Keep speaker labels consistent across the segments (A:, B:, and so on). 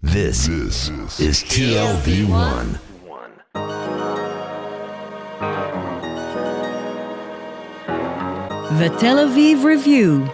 A: This is TLV1.
B: The Tel Aviv Review.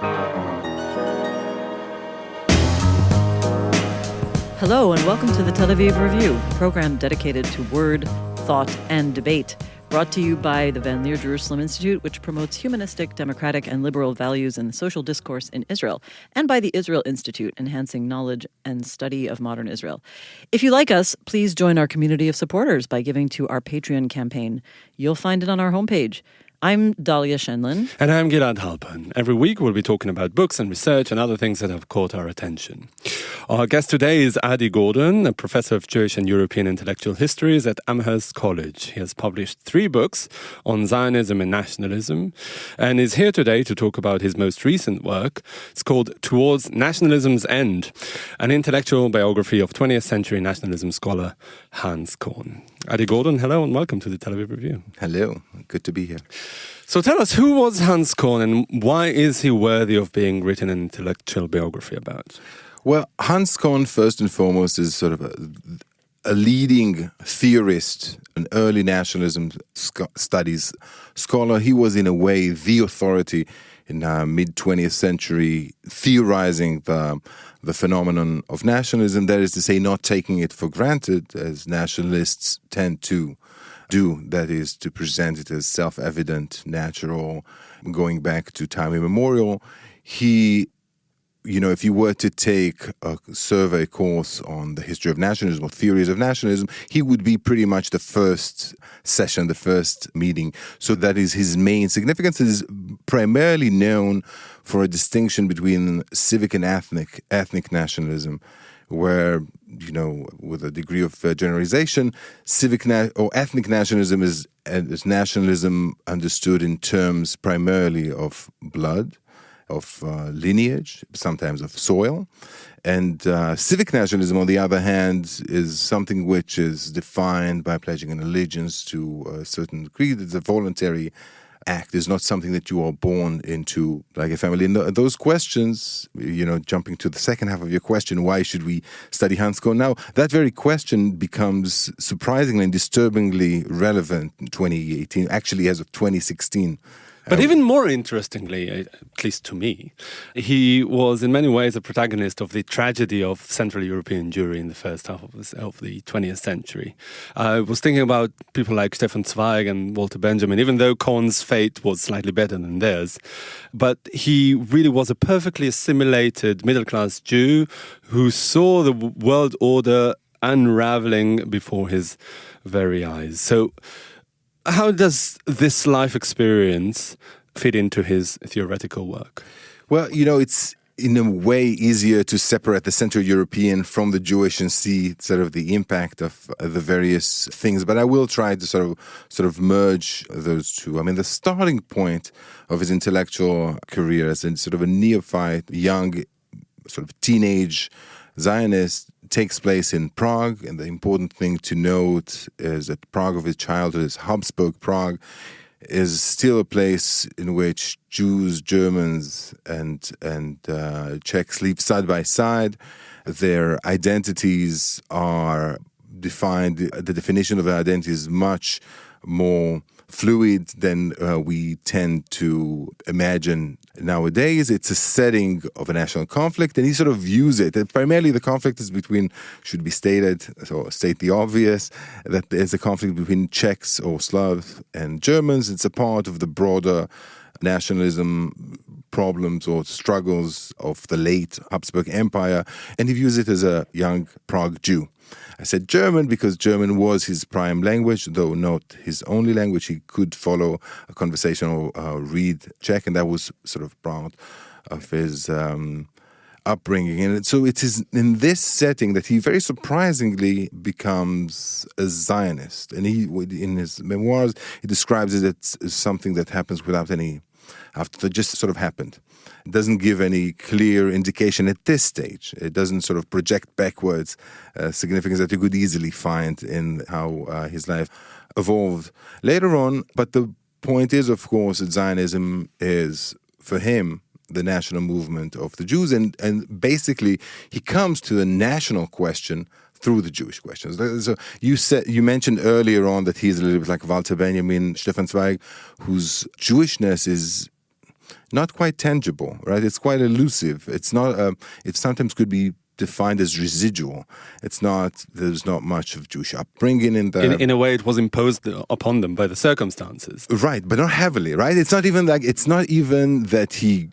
B: Hello and welcome to the Tel Aviv Review, a program dedicated to word, thought, and debate. Brought to you by the Van Leer Jerusalem Institute, which promotes humanistic, democratic, and liberal values in the social discourse in Israel, and by the Israel Institute, enhancing knowledge and study of modern Israel. If you like us, please join our community of supporters by giving to our Patreon campaign. You'll find it on our homepage. I'm Dahlia Shenlin.
C: And I'm Gilad Halpern. Every week we'll be talking about books and research and other things that have caught our attention. Our guest today is Adi Gordon, a professor of Jewish and European intellectual histories at Amherst College. He has published 3 books on Zionism and nationalism and is here today to talk about his most recent work. It's called Towards Nationalism's End, an intellectual biography of 20th century nationalism scholar Hans Kohn. Adi Gordon, hello and welcome to the Tel Aviv Review.
D: Hello, good to be here.
C: So tell us, who was Hans Kohn and why is he worthy of being written an intellectual biography about?
D: Well, Hans Kohn, first and foremost, is sort of a leading theorist, an early nationalism studies scholar. He was, in a way, the authority in mid-20th century theorizing the phenomenon of nationalism, that is to say, not taking it for granted, as nationalists tend to do, that is, to present it as self-evident, natural, going back to time immemorial. He, if you were to take a survey course on the history of nationalism or theories of nationalism, he would be pretty much the first session, the first meeting. So that is his main significance. He is primarily known for a distinction between civic and ethnic nationalism, where, with a degree of generalization, or ethnic nationalism is nationalism understood in terms primarily of blood, of lineage, sometimes of soil. And civic nationalism, on the other hand, is something which is defined by pledging an allegiance to a certain creed. It's a voluntary act. It's not something that you are born into like a family. And those questions, jumping to the second half of your question, why should we study Hans Kohn now? That very question becomes surprisingly and disturbingly relevant in 2018, actually as of 2016.
C: But even more interestingly, at least to me, he was in many ways a protagonist of the tragedy of Central European Jewry in the first half of the 20th century. I was thinking about people like Stefan Zweig and Walter Benjamin, even though Kohn's fate was slightly better than theirs. But he really was a perfectly assimilated middle-class Jew who saw the world order unraveling before his very eyes. So how does this life experience fit into his theoretical work?
D: Well, it's in a way easier to separate the Central European from the Jewish and see sort of the impact of the various things. But I will try to sort of merge those two. I mean, the starting point of his intellectual career as a sort of a neophyte, young, sort of teenage Zionist takes place in Prague, and the important thing to note is that Prague of his childhood, is Habsburg Prague, is still a place in which Jews, Germans, and Czechs live side by side. Their identities are defined. The definition of their identity is much more fluid than we tend to imagine nowadays. It's a setting of a national conflict, and he sort of views it. And primarily the conflict is should be stated, so state the obvious, that there's a conflict between Czechs or Slavs and Germans. It's a part of the broader nationalism problems or struggles of the late Habsburg Empire, and he views it as a young Prague Jew. I said German because German was his prime language, though not his only language. He could follow a conversation or read Czech, and that was sort of part of his upbringing. And so it is in this setting that he very surprisingly becomes a Zionist. And in his memoirs, he describes it as something that happens that just sort of happened. It doesn't give any clear indication at this stage. It doesn't sort of project backwards significance that you could easily find in how his life evolved later on. But the point is, of course, that Zionism is, for him, the national movement of the Jews, and basically he comes to the national question through the Jewish questions. So you mentioned earlier on that he's a little bit like Walter Benjamin, Stefan Zweig, whose Jewishness is not quite tangible, right? It's quite elusive. It's not. It sometimes could be defined as residual. It's not. There's not much of Jewish upbringing in there.
C: In a way, it was imposed upon them by the circumstances,
D: right? But not heavily, right? It's not even that he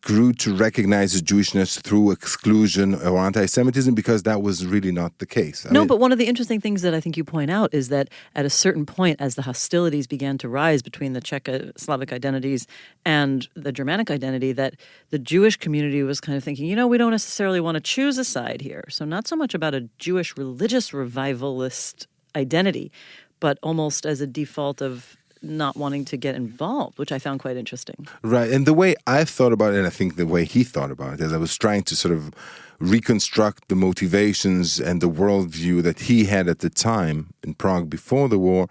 D: grew to recognize his Jewishness through exclusion or anti-Semitism, because that was really not the case. I mean,
B: but one of the interesting things that I think you point out is that at a certain point, as the hostilities began to rise between the Czech-Slavic identities and the Germanic identity, that the Jewish community was kind of thinking, we don't necessarily want to choose a side here. So not so much about a Jewish religious revivalist identity, but almost as a default of not wanting to get involved, which I found quite interesting.
D: Right. And the way I thought about it, and I think the way he thought about it, as I was trying to sort of reconstruct the motivations and the worldview that he had at the time in Prague before the war,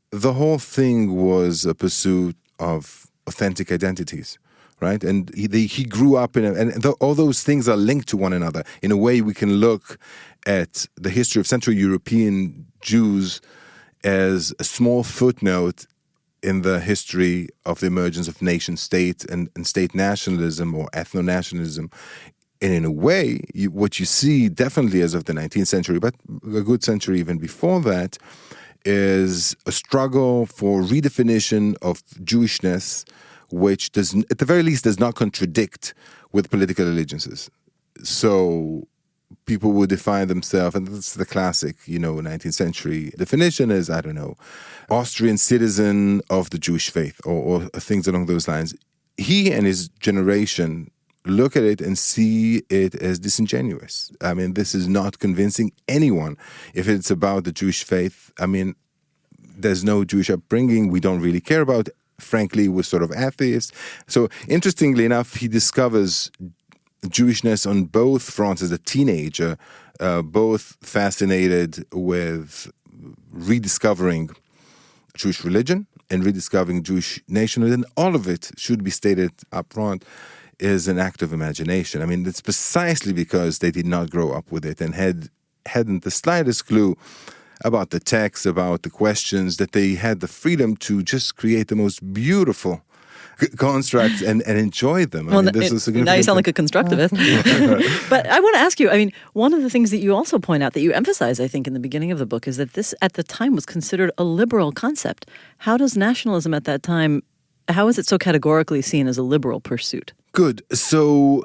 D: the whole thing was a pursuit of authentic identities. Right, and he grew up all those things are linked to one another. In a way, we can look at the history of Central European Jews as a small footnote in the history of the emergence of nation-state and state nationalism or ethno-nationalism. And in a way, what you see definitely as of the 19th century, but a good century even before that, is a struggle for redefinition of Jewishness, which does, at the very least, does not contradict with political allegiances. So people would define themselves, and that's the classic, 19th century definition is, Austrian citizen of the Jewish faith, or things along those lines. He and his generation look at it and see it as disingenuous. I mean, this is not convincing anyone. If it's about the Jewish faith, there's no Jewish upbringing, we don't really care about it. Frankly, we're sort of atheists. So, interestingly enough, he discovers Jewishness on both fronts as a teenager, both fascinated with rediscovering Jewish religion and rediscovering Jewish nationalism. And all of it, should be stated up front, is an act of imagination. I mean, it's precisely because they did not grow up with it and hadn't the slightest clue about the text, about the questions, that they had the freedom to just create the most beautiful constructs and enjoy them.
B: This is now you sound like a constructivist. But I want to ask you, one of the things that you also point out, that you emphasize, I think, in the beginning of the book, is that this, at the time, was considered a liberal concept. How does nationalism at that time, how is it so categorically seen as a liberal pursuit?
D: Good. So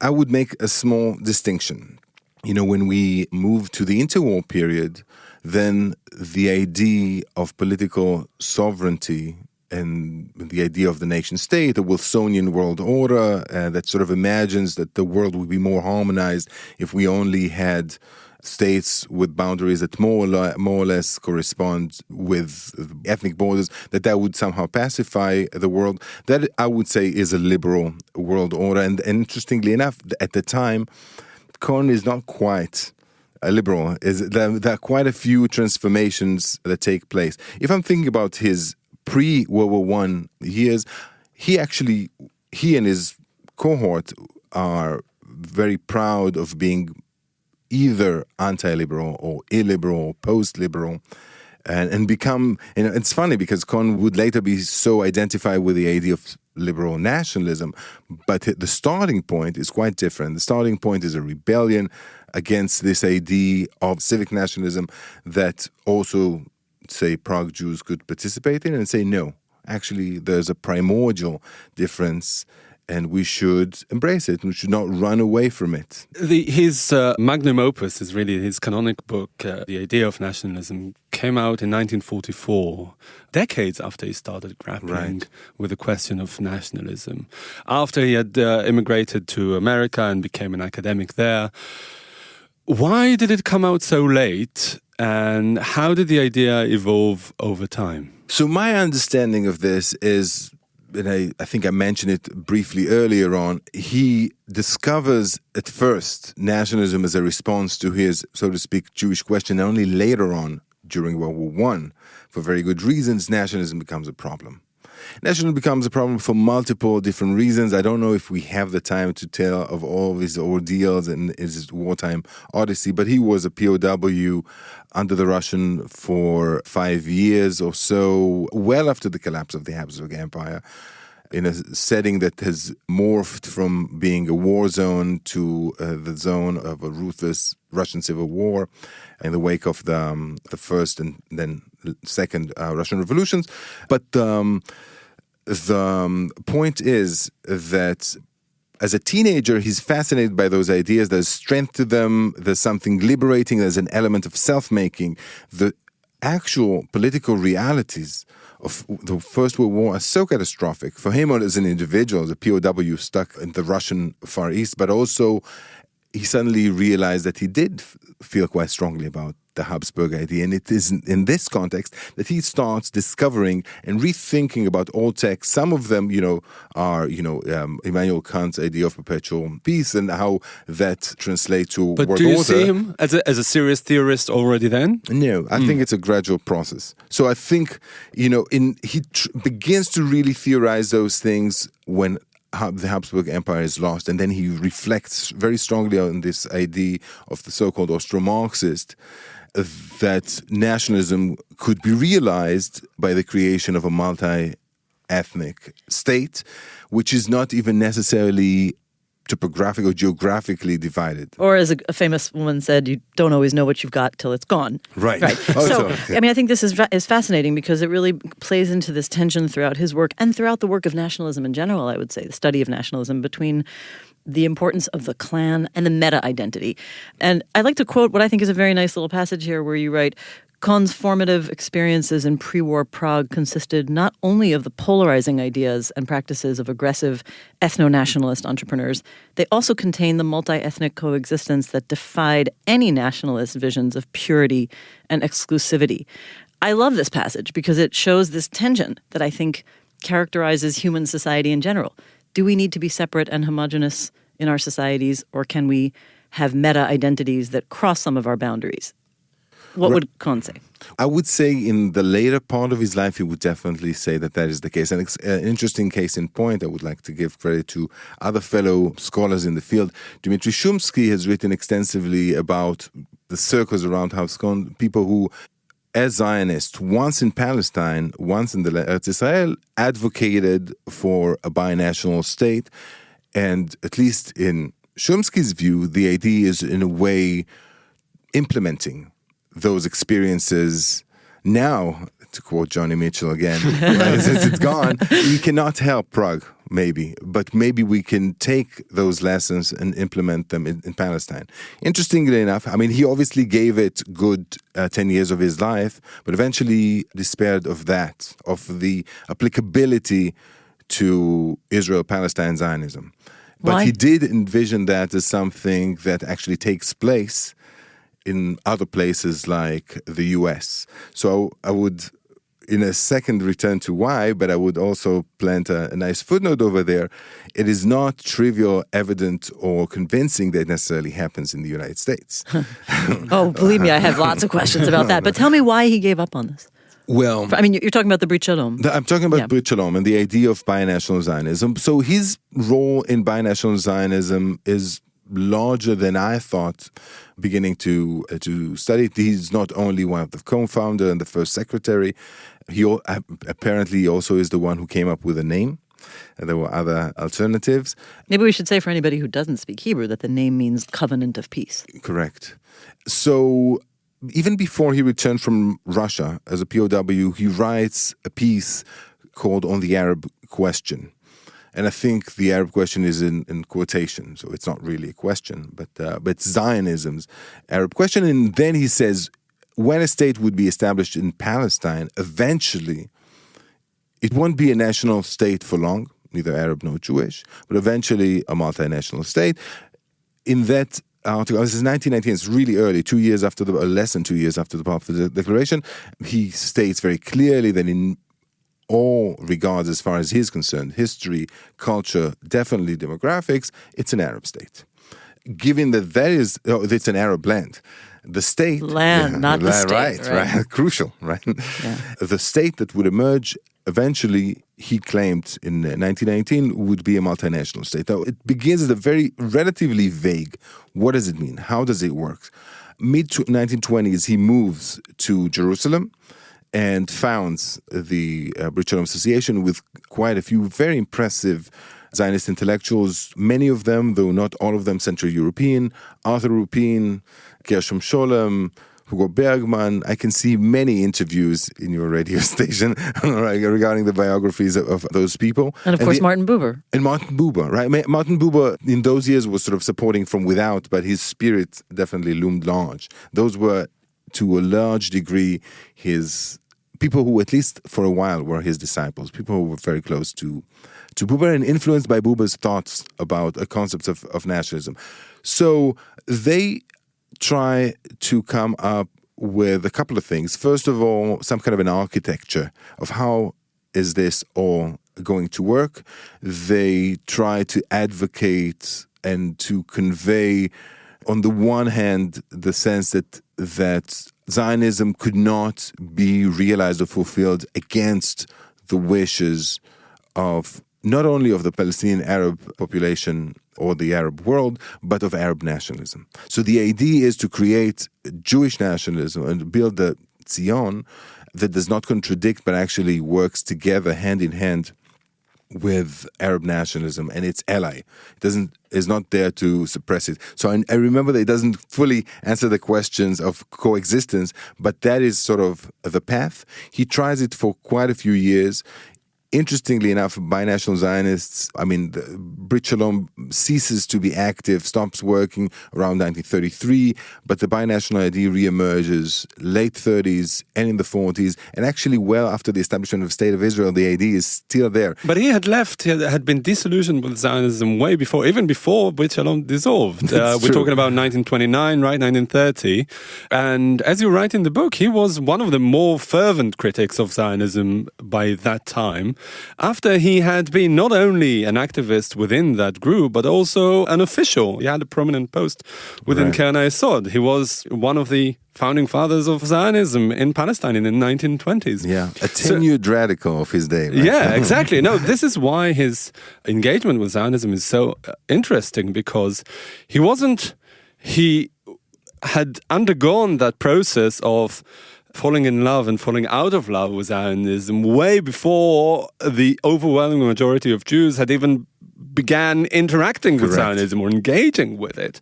D: I would make a small distinction. When we move to the interwar period, then the idea of political sovereignty and the idea of the nation-state, a Wilsonian world order that sort of imagines that the world would be more harmonized if we only had states with boundaries that more or less correspond with ethnic borders, that would somehow pacify the world. That, I would say, is a liberal world order. And interestingly enough, at the time, Kohn is not quite a liberal. There are quite a few transformations that take place. If I'm thinking about his pre-World War I years, he and his cohort are very proud of being either anti-liberal or illiberal or post-liberal, and become, it's funny because Kohn would later be so identified with the idea of liberal nationalism, but the starting point is quite different. The starting point is a rebellion against this idea of civic nationalism that also, say, Prague Jews could participate in, and say, no, actually there's a primordial difference and we should embrace it. We should not run away from it.
C: His magnum opus is really his canonic book, The Idea of Nationalism, came out in 1944, decades after he started grappling with the question of nationalism. After he had immigrated to America and became an academic there. Why did it come out so late, and how did the idea evolve over time?
D: So my understanding of this is, and I think I mentioned it briefly earlier on, he discovers at first nationalism as a response to his, so to speak, Jewish question, and only later on, during World War I, for very good reasons, nationalism becomes a problem. Nationalism becomes a problem for multiple different reasons. I don't know if we have the time to tell of all of his ordeals and his wartime odyssey, but he was a POW under the Russian for 5 years or so, well after the collapse of the Habsburg Empire, in a setting that has morphed from being a war zone to the zone of a ruthless Russian civil war in the wake of the first and then second Russian revolutions. But the point is that as a teenager, he's fascinated by those ideas. There's strength to them. There's something liberating. There's an element of self-making. The actual political realities of the First World War are so catastrophic for him as an individual, as a POW stuck in the Russian Far East, but also he suddenly realized that he did feel quite strongly about the Habsburg idea. And it is in this context that he starts discovering and rethinking about old texts. Some of them, are, Immanuel Kant's idea of perpetual peace and how that translates to
C: But
D: world
C: do you
D: order.
C: see him as a serious theorist already then?
D: No, I think it's a gradual process. So I think, he begins to really theorize those things when the Habsburg Empire is lost, and then he reflects very strongly on this idea of the so-called Austro-Marxist that nationalism could be realized by the creation of a multi-ethnic state, which is not even necessarily topographic or geographically divided.
B: Or as a famous woman said, you don't always know what you've got till it's gone.
D: Right.
B: So, I think this is fascinating because it really plays into this tension throughout his work and throughout the work of nationalism in general, I would say, the study of nationalism between the importance of the clan and the meta-identity. And I'd like to quote what I think is a very nice little passage here where you write, Kohn's formative experiences in pre-war Prague consisted not only of the polarizing ideas and practices of aggressive ethno-nationalist entrepreneurs, they also contained the multi-ethnic coexistence that defied any nationalist visions of purity and exclusivity. I love this passage because it shows this tension that I think characterizes human society in general. Do we need to be separate and homogenous in our societies, or can we have meta-identities that cross some of our boundaries? What would Kohn say?
D: I would say in the later part of his life, he would definitely say that is the case. And it's an interesting case in point. I would like to give credit to other fellow scholars in the field. Dmitry Shumsky has written extensively about the circles around Hans Kohn, people who, as Zionists, once in Palestine, once in the Eretz Israel, advocated for a binational state. And at least in Shumsky's view, the idea is in a way implementing those experiences. Now, to quote Johnny Mitchell again, since it's gone, we cannot help Prague, maybe, but maybe we can take those lessons and implement them in Palestine. Interestingly enough, he obviously gave it good 10 years of his life, but eventually despaired of that, of the applicability to Israel-Palestine Zionism. But
B: Why?
D: he did envision that as something that actually takes place in other places like the US. So I would, in a second, return to why, but I would also plant a nice footnote over there. It is not trivial, evident, or convincing that it necessarily happens in the United States.
B: Oh, believe me, I have lots of questions about that. But tell me why he gave up on this.
D: Well,
B: You're talking about the Brit Shalom.
D: I'm talking about Brit Shalom and the idea of binational Zionism. So his role in binational Zionism is larger than I thought beginning to study. He's not only one of the co-founder and the first secretary, he apparently also is the one who came up with a name. And there were other alternatives.
B: Maybe we should say for anybody who doesn't speak Hebrew that the name means covenant of peace.
D: Correct. So even before he returned from Russia as a POW, he writes a piece called On the Arab Question. And I think the Arab question is in quotation, so it's not really a question, but Zionism's Arab question. And then he says, when a state would be established in Palestine, eventually it won't be a national state for long, neither Arab nor Jewish, but eventually a multinational state. In that article, this is 1919, it's really early, less than 2 years after the Balfour Declaration, he states very clearly that in all regards, as far as he's concerned, history, culture, definitely demographics, it's an Arab state. Given that it's an Arab land. The state...
B: Land, not the state.
D: Right. Crucial, right?
B: Yeah.
D: The state that would emerge, eventually, he claimed in 1919 would be a multinational state. Now, it begins at a very relatively vague. What does it mean? How does it work? Mid-1920s, he moves to Jerusalem and founds the Brit Shalom Association with quite a few very impressive Zionist intellectuals, many of them, though not all of them, Central European, Arthur Rupin, Gershom Scholem, Hugo Bergman. I can see many interviews in your radio station regarding the biographies of those people.
B: And of course, Martin Buber.
D: And Martin Buber, right? Martin Buber in those years was sort of supporting from without, but his spirit definitely loomed large. Those were, to a large degree, his people who, at least for a while, were his disciples, people who were very close to Buber and influenced by Buber's thoughts about a concept of nationalism. So they try to come up with a couple of things. First of all, some kind of an architecture of how is this all going to work. They try to advocate and to convey, on the one hand, the sense that Zionism could not be realized or fulfilled against the wishes of not only of the Palestinian Arab population or the Arab world, but of Arab nationalism. So the idea is to create Jewish nationalism and build a Zion that does not contradict but actually works together hand in hand with Arab nationalism and its ally. Is not there to suppress it. So I remember that it doesn't fully answer the questions of coexistence, but that is sort of the path. He tries it for quite a few years. Interestingly enough, binational Zionists, the Brit Shalom ceases to be active, stops working around 1933, but the binational idea reemerges late 30s and in the 40s, and actually well after the establishment of the State of Israel, the idea is still there.
C: But he had left, he had been disillusioned with Zionism way before, even before Brit Shalom dissolved. We're talking about 1929, right, 1930. And as you write in the book, he was one of the more fervent critics of Zionism by that time, after he had been not only an activist within that group, but also an official. He had a prominent post within Keren HaYesod. He was one of the founding fathers of Zionism in Palestine in the 1920s.
D: Yeah, a tenured radical of his day. Right?
C: Yeah, exactly. No, this is why his engagement with Zionism is so interesting, because he had undergone that process of falling in love and falling out of love with Zionism way before the overwhelming majority of Jews had even began interacting with Zionism or engaging with it.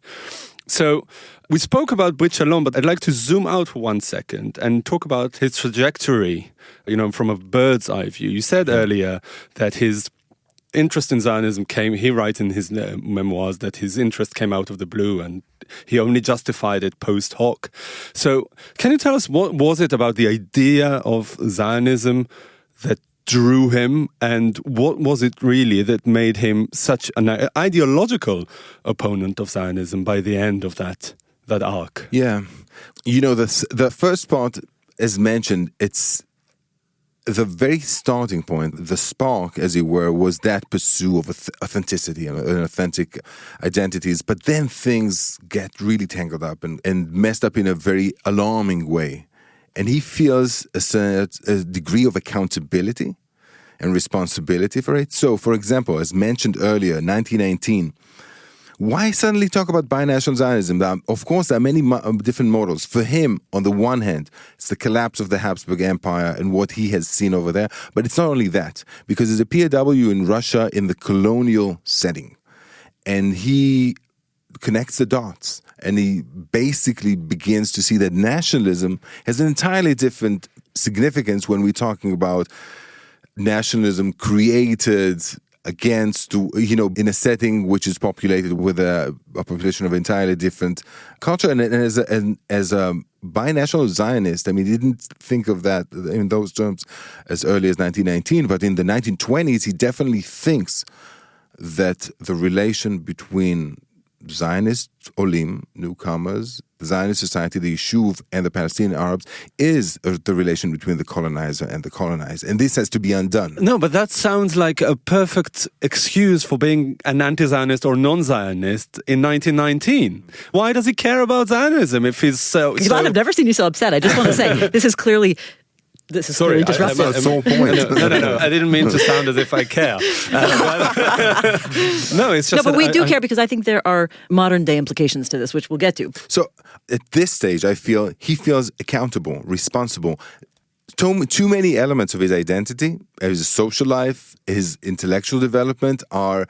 C: So we spoke about Brit Shalom, but I'd like to zoom out for 1 second and talk about his trajectory, from a bird's eye view. You said earlier that his interest in Zionism he writes in his memoirs that his interest came out of the blue and he only justified it post hoc. So can you tell us what was it about the idea of Zionism that drew him, and what was it really that made him such an ideological opponent of Zionism by the end of that arc?
D: Yeah. The first part, as mentioned, it's the very starting point, the spark, as it were, was that pursuit of authenticity and authentic identities. But then things get really tangled up and messed up in a very alarming way. And he feels a degree of accountability and responsibility for it. So, for example, as mentioned earlier, 1919, why suddenly talk about binational Zionism? Of course, there are many different models. For him, on the one hand, it's the collapse of the Habsburg Empire and what he has seen over there. But it's not only that, because there's a POW in Russia in the colonial setting. And he connects the dots. And he basically begins to see that nationalism has an entirely different significance when we're talking about nationalism created against, in a setting which is populated with a population of entirely different culture. And as a binational Zionist, he didn't think of that in those terms as early as 1919, but in the 1920s, he definitely thinks that the relation between Zionist Olim, newcomers, the Zionist society, the Yishuv, and the Palestinian Arabs is the relation between the colonizer and the colonized. And this has to be undone.
C: No, but that sounds like a perfect excuse for being an anti-Zionist or non-Zionist in 1919. Why does he care about Zionism if he's so...
B: I've never seen you so upset. I just want to say, this is clearly This is
C: Sorry,
B: very disruptive.
D: That's the whole point.
C: No. I didn't mean to sound as if I care. No, it's just
B: No, but we do
C: I-
B: care because I think there are modern day implications to this, which we'll get to.
D: So at this stage, I feel he feels accountable, responsible. Too many elements of his identity, his social life, his intellectual development are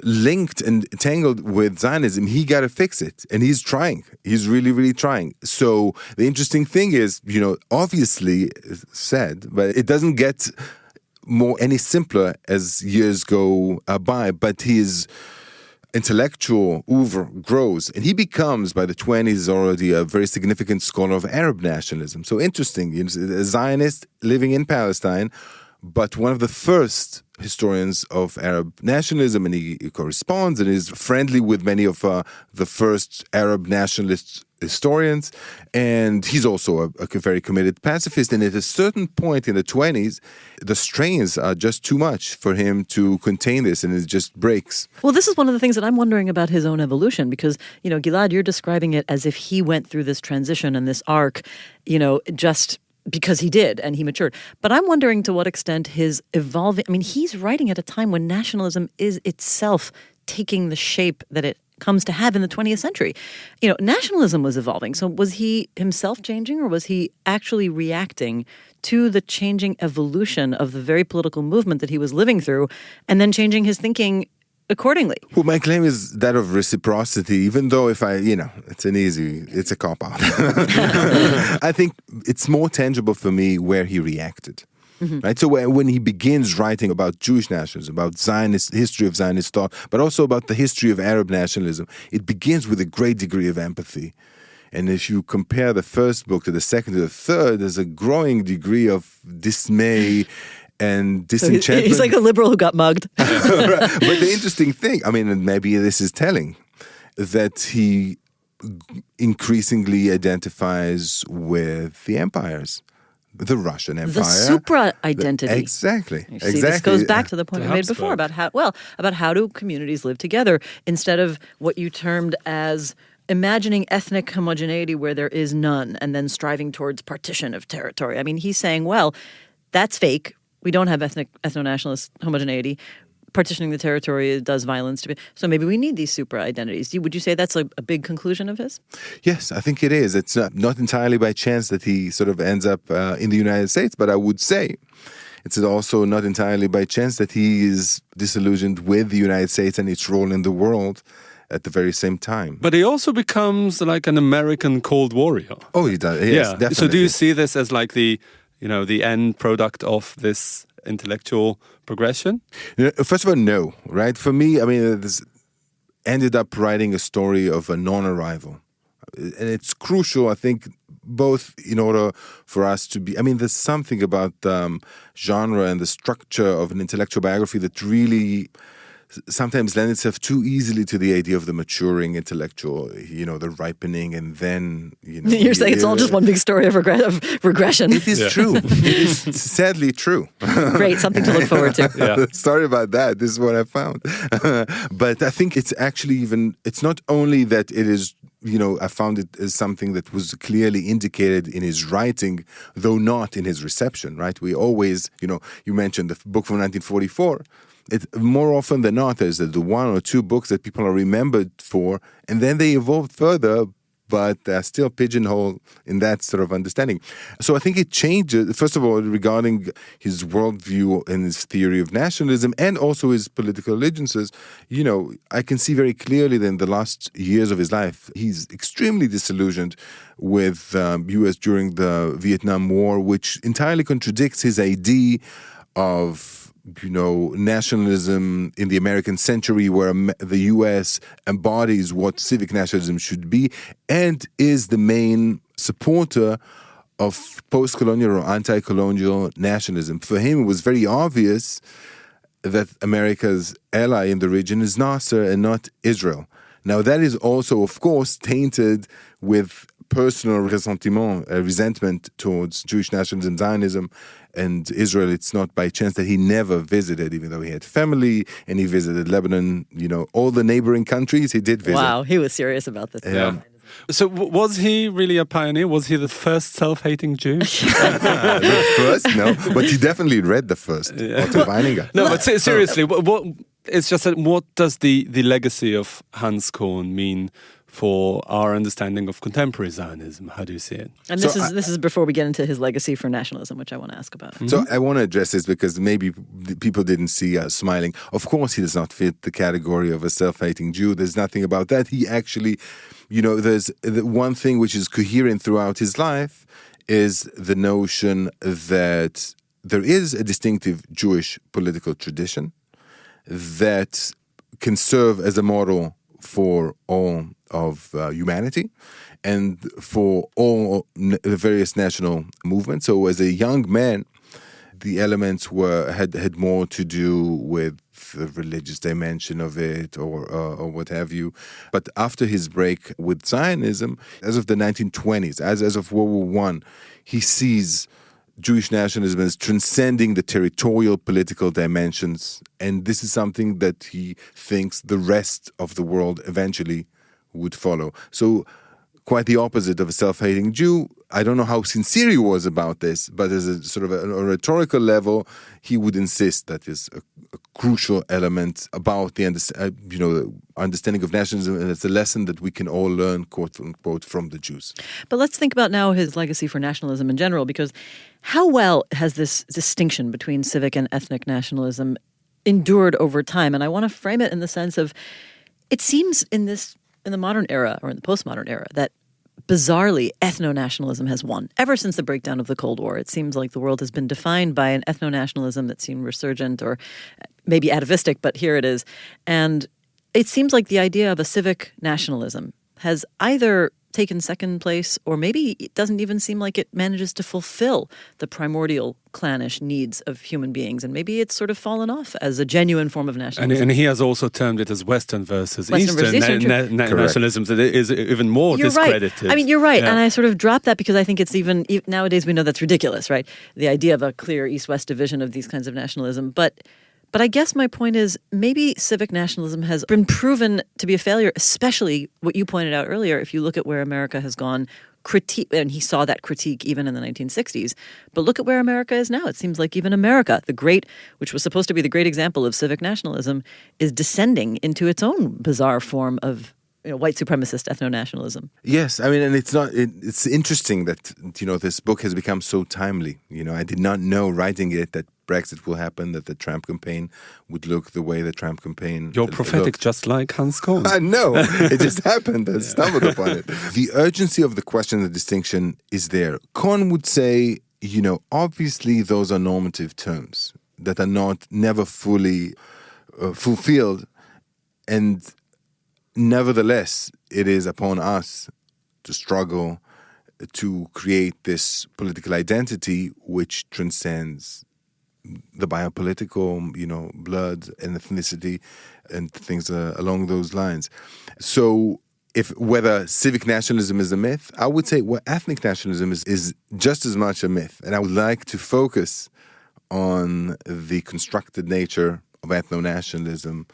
D: linked and tangled with Zionism. He got to fix it, and he's trying. He's really, really trying. So the interesting thing is, obviously said, but it doesn't get any simpler as years go by. But his intellectual oeuvre grows, and he becomes, by the 20s, already a very significant scholar of Arab nationalism. So interesting, a Zionist living in Palestine, but one of the first historians of Arab nationalism, and he corresponds and is friendly with many of the first Arab nationalist historians, and he's also a very committed pacifist. And at a certain point in the 20s, the strains are just too much for him to contain this, and it just breaks.
B: Well, this is one of the things that I'm wondering about his own evolution, because, Gilad, you're describing it as if he went through this transition and this arc, just because he did and he matured. But I'm wondering to what extent his evolving, he's writing at a time when nationalism is itself taking the shape that it comes to have in the 20th century. Nationalism was evolving. So was he himself changing, or was he actually reacting to the changing evolution of the very political movement that he was living through and then changing his thinking accordingly?
D: Well, my claim is that of reciprocity, even though it's a cop-out. I think it's more tangible for me where he reacted. Mm-hmm. Right? So when he begins writing about Jewish nationalism, about Zionist history of Zionist thought, but also about the history of Arab nationalism, it begins with a great degree of empathy. And if you compare the first book to the second to the third, there's a growing degree of dismay and disenchantment.
B: He's like a liberal who got mugged.
D: Right. But the interesting thing, maybe this is telling, that he increasingly identifies with the empires. The Russian Empire.
B: The supra-identity.
D: Exactly.
B: You see, this goes back to the point I made before about how do communities live together instead of what you termed as imagining ethnic homogeneity where there is none and then striving towards partition of territory. He's saying, well, that's fake. We don't have ethno-nationalist homogeneity. Partitioning the territory does violence to it. So maybe we need these supra-identities. Would you say that's a big conclusion of his?
D: Yes, I think it is. It's not entirely by chance that he sort of ends up in the United States, but I would say it's also not entirely by chance that he is disillusioned with the United States and its role in the world at the very same time.
C: But he also becomes like an American Cold Warrior.
D: Oh, he does. Yes,
C: yeah.
D: definitely.
C: So do you see this as like the end product of this intellectual progression?
D: First of all, no, right? For me, this ended up writing a story of a non-arrival. And it's crucial, I think, both in order for us to be... there's something about genre and the structure of an intellectual biography that really sometimes lends itself too easily to the idea of the maturing intellectual, the ripening, and then,
B: You're saying it's all just one big story of regression.
D: It is true. It is sadly true.
B: Great, something to look forward to.
C: Yeah.
D: Sorry about that. This is what I found. But I think it's actually it's not only that it is, I found it as something that was clearly indicated in his writing, though not in his reception, right? We always, you mentioned the book from 1944. More often than not, there's the one or two books that people are remembered for, and then they evolved further, but they're still pigeonholed in that sort of understanding. So I think it changes, first of all, regarding his worldview and his theory of nationalism, and also his political allegiances. I can see very clearly that in the last years of his life, he's extremely disillusioned with U.S. during the Vietnam War, which entirely contradicts his idea of nationalism in the American century, where the U.S. embodies what civic nationalism should be and is the main supporter of post-colonial or anti-colonial nationalism. For him, it was very obvious that America's ally in the region is Nasser and not Israel. Now, that is also, of course, tainted with personal resentment towards Jewish nationalism, Zionism, and Israel. It's not by chance that he never visited, even though he had family and he visited Lebanon, all the neighboring countries he did visit.
B: Wow, he was serious about this.
C: Yeah. So was he really a pioneer? Was he the first self-hating Jew?
D: Not first, no, but he definitely read the first, Otto Weininger.
C: No, but seriously, what it's just that what does the legacy of Hans Kohn mean for our understanding of contemporary Zionism? How do you see it?
B: And this is before we get into his legacy for nationalism, which I want to ask about.
D: So I want to address this because maybe people didn't see us smiling. Of course, he does not fit the category of a self-hating Jew. There's nothing about that. He actually, there's the one thing which is coherent throughout his life is the notion that there is a distinctive Jewish political tradition that can serve as a model for all of humanity and for all the various national movements. So as a young man, the elements had more to do with the religious dimension of it or what have you. But after his break with Zionism, as of the 1920s, as of World War I, he sees Jewish nationalism as transcending the territorial political dimensions. And this is something that he thinks the rest of the world eventually would follow. So quite the opposite of a self-hating Jew. I don't know how sincere he was about this, but as a sort of a rhetorical level, he would insist that is a crucial element about the understanding of nationalism, and it's a lesson that we can all learn, quote unquote, from the Jews.
B: But let's think about now his legacy for nationalism in general, because how well has this distinction between civic and ethnic nationalism endured over time? And I want to frame it in the sense of, it seems in the modern era or in the postmodern era that bizarrely ethno-nationalism has won. Ever since the breakdown of the Cold War, it seems like the world has been defined by an ethno-nationalism that seemed resurgent or maybe atavistic, but here it is. And it seems like the idea of a civic nationalism has either taken second place, or maybe it doesn't even seem like it manages to fulfill the primordial clannish needs of human beings. And maybe it's sort of fallen off as a genuine form of nationalism.
C: And he has also termed it as Western versus Eastern nationalism that is even more discredited.
B: Right. I mean, you're right. Yeah. And I sort of dropped that because I think it's even nowadays we know that's ridiculous, right? The idea of a clear East-West division of these kinds of nationalism. But I guess my point is maybe civic nationalism has been proven to be a failure, especially what you pointed out earlier. If you look at where America has gone, and he saw that critique even in the 1960s. But look at where America is now. It seems like even America, which was supposed to be the great example of civic nationalism, is descending into its own bizarre form of white supremacist ethno-nationalism.
D: Yes, I mean, and it's interesting that, this book has become so timely. I did not know writing it that Brexit will happen, that the Trump campaign would look the way the Trump campaign
C: You're prophetic looked. Just like Hans Kohn.
D: I know, it just happened. I stumbled upon it. The urgency of the question, the distinction is there. Kohn would say, obviously those are normative terms that are never fully fulfilled, and nevertheless, it is upon us to struggle to create this political identity which transcends the biopolitical, blood and ethnicity and things along those lines. So whether civic nationalism is a myth, I would say ethnic nationalism is just as much a myth. And I would like to focus on the constructed nature of ethno-nationalism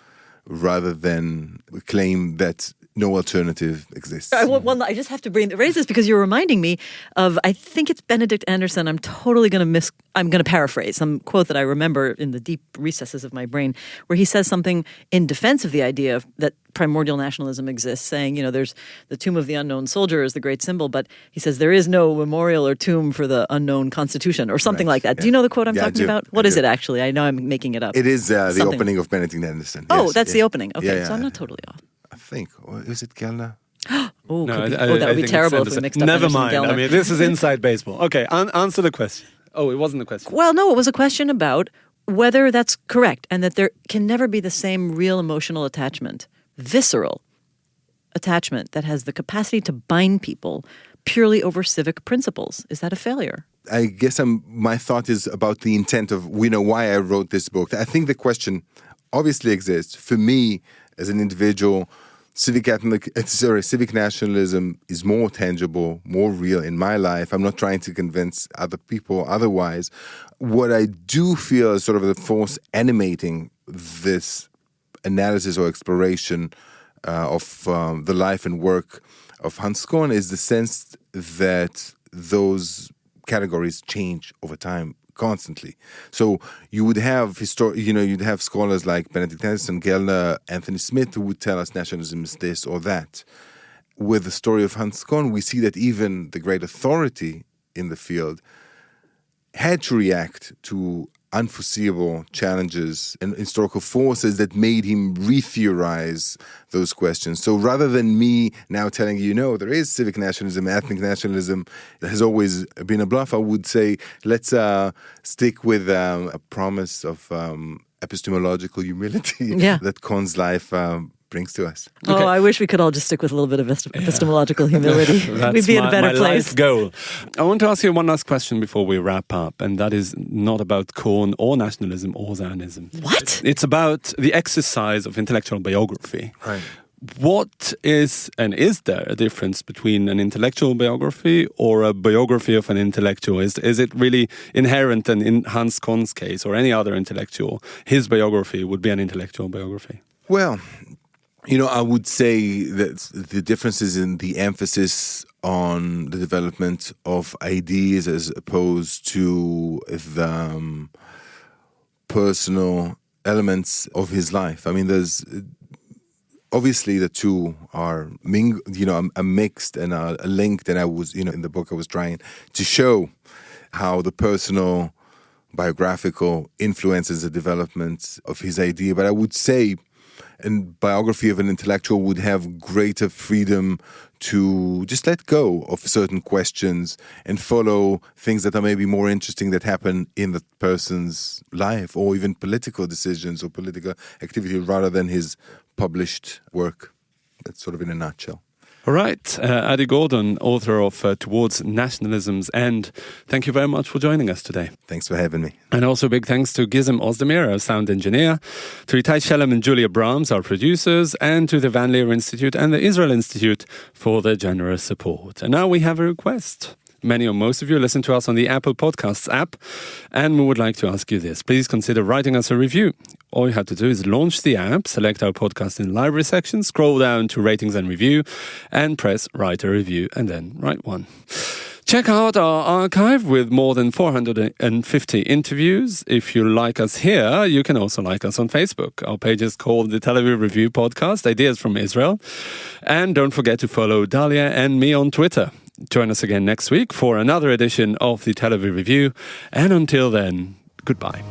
D: rather than claim that no alternative exists.
B: Well, I just have to raise this because you're reminding me of, I think it's Benedict Anderson. I'm totally going to paraphrase some quote that I remember in the deep recesses of my brain, where he says something in defense of the idea that primordial nationalism exists, saying, there's the tomb of the unknown soldier is the great symbol, but he says there is no memorial or tomb for the unknown constitution or something like that. Yeah. Do you know the quote I'm talking about? What is it actually? I know I'm making it up.
D: It is the opening of Benedict Anderson.
B: Oh, yes, that's the opening. Okay, so I'm not totally off.
D: I think. Or is it Kellner?
B: That would be terrible if we mixed up
C: Never mind.
B: Kellner.
C: I mean, this is inside baseball. Okay, answer the question. Oh, it wasn't the question.
B: Well, no, it was a question about whether that's correct and that there can never be the same real emotional attachment, visceral attachment that has the capacity to bind people purely over civic principles. Is that a failure?
D: I guess my thought is about the intent of, why I wrote this book. I think the question obviously exists. For me, as an individual, civic nationalism is more tangible, more real in my life. I'm not trying to convince other people otherwise. What I do feel is sort of the force animating this analysis or exploration of the life and work of Hans Kohn is the sense that those categories change over time constantly. So you would have you'd have scholars like Benedict Anderson, Gellner, Anthony Smith who would tell us nationalism is this or that. With the story of Hans Kohn, we see that even the great authority in the field had to react to unforeseeable challenges and historical forces that made him re-theorize those questions. So rather than me now telling you, no, there is civic nationalism, ethnic nationalism, that has always been a bluff, I would say let's stick with a promise of epistemological humility that Kohn's life brings to us.
B: Okay. Oh, I wish we could all just stick with a little bit of epistemological humility. We'd be in a better place.
C: Life goal. I want to ask you one last question before we wrap up, and that is not about Kohn or nationalism or Zionism.
B: What?
C: It's about the exercise of intellectual biography.
D: Right.
C: What is, and is there a difference between an intellectual biography or a biography of an intellectual? Is it really inherent, and in Hans Kohn's case or any other intellectual, his biography would be an intellectual biography?
D: Well, I would say that the difference is in the emphasis on the development of ideas as opposed to the personal elements of his life. I mean, there's obviously the two are mixed and are linked, and I was, in the book I was trying to show how the personal biographical influences the development of his idea. But I would say a biography of an intellectual would have greater freedom to just let go of certain questions and follow things that are maybe more interesting that happen in the person's life, or even political decisions or political activity, rather than his published work. That's sort of in a nutshell.
C: All right, Adi Gordon, author of Towards Nationalism's End. Thank you very much for joining us today.
D: Thanks for having me.
C: And also big thanks to Gizem Ozdemir, our sound engineer, to Itai Shelem and Julia Brahms, our producers, and to the Van Leer Institute and the Israel Institute for their generous support. And now we have a request. Many or most of you listen to us on the Apple Podcasts app, and we would like to ask you this. Please consider writing us a review. All you have to do is launch the app, select our podcast in the library section, scroll down to ratings and review, and press write a review, and then write one. Check out our archive with more than 450 interviews. If you like us here, you can also like us on Facebook. Our page is called the Tel Aviv Review Podcast, Ideas from Israel. And don't forget to follow Dalia and me on Twitter. Join us again next week for another edition of the Tel Aviv Review. And until then, goodbye.